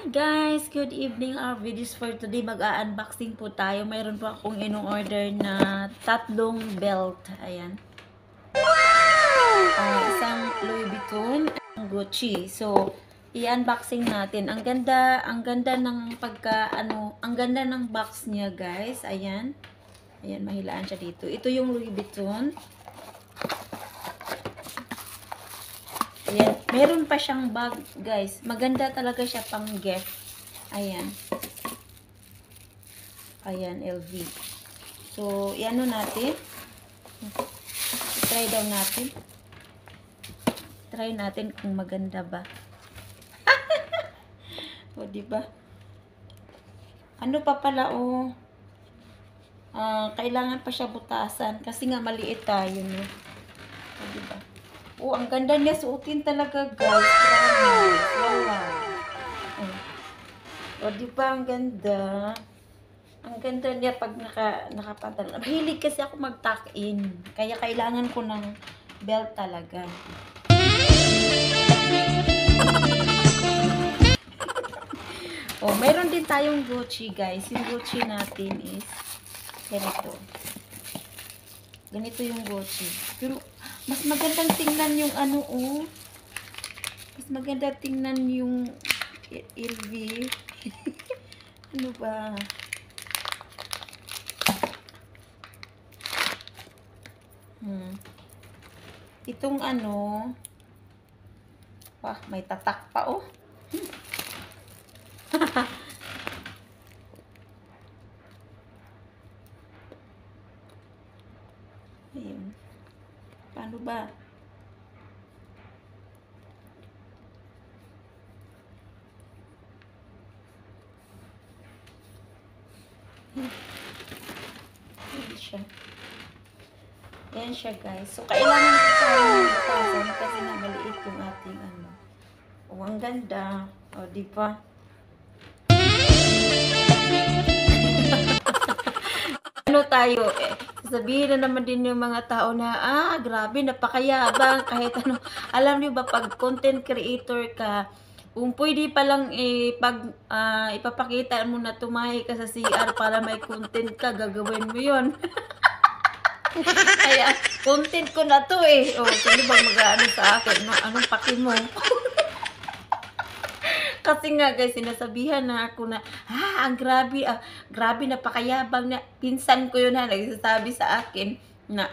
Guys, good evening. Our videos for today, mag-unboxing po tayo. Mayroon po akong in-order na tatlong belt. Ayan. Isang Louis Vuitton, isang Gucci. So, i-unboxing natin. Ang ganda ng ang ganda ng box niya, guys. Ayan. Ayan, mahilaan siya dito. Ito yung Louis Vuitton. Ayan. Meron pa siyang bag, guys. Maganda talaga siya pang gift. Ayan. Ayan, LV. So, iano natin. Try daw natin. Try natin kung maganda ba. O, diba? Ano pa pala, kailangan pa siya butasan. Kasi nga, maliit tayo, no? O, diba? Ang ganda niya suotin talaga, guys. O, diba ang ganda? Ang ganda niya pag nakapantalon. Mahilig kasi ako mag-tuck-in. Kaya kailangan ko ng belt talaga. Meron din tayong Gucci, guys. Yung Gucci natin is ganito. Ganito yung Gucci. Pero, mas magandang tingnan yung mas maganda tingnan yung LV. Ano ba? Itong may tatak pa, Ayun. Paano ba? Hindi siya. Ayan siya, guys. So, kailangan ko tayo ng kasi na maliit yung ating ang ganda. Diba? Tayo, sasabihin na naman din yung mga tao na, grabe, napakayabang, kahit ano. Alam niyo ba, pag content creator ka, kung pwede palang ipapakita mo na tumahi ka sa CR para may content ka, gagawin mo yun. Kaya, content ko na to sino bang mag-ano sa akin? Anong paki mo? Kasi nga, guys, sinasabihan na ako na, ang grabe, napakayabang na. Pinsan ko yun nagsasabi sa akin na,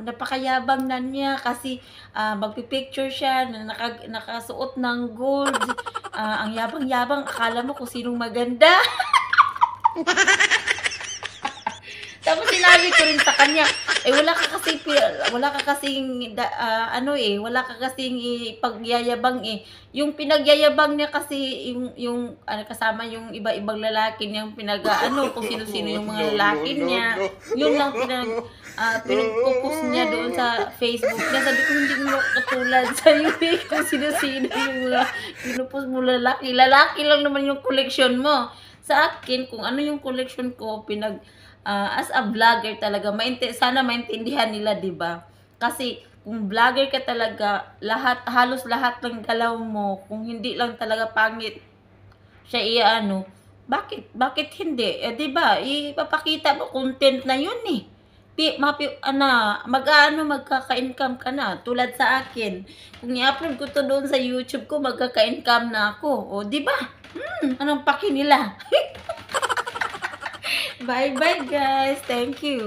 napakayabang na niya kasi magpipicture siya na nakasuot ng gold. Ang yabang-yabang, akala mo kung sinong maganda. Tapos sinabi ko rin sa kanya, wala ka kasing ipagyayabang Yung pinagyayabang niya kasi yung kasama yung iba-ibang lalaki niyang kung sino-sino yung mga lalaki niya. Yun lang pinagpo-post niya doon sa Facebook niya. Sabi ko, hindi mo katulad sa iyo kung sino-sino yung mga pinupost mo lalaki. Lalaki lang naman yung collection mo. Sa akin, kung ano yung collection ko, as a vlogger talaga, sana maintindihan nila, diba? Kasi, kung vlogger ka talaga, halos lahat ng galaw mo, kung hindi lang talaga pangit siya bakit hindi? Diba? Ipapakita mo, content na yun magkaka-income ka na. Tulad sa akin, kung i-upload ko to doon sa YouTube ko, magkaka-income na ako. Diba? Anong paki nila? Bye-bye, guys. Thank you.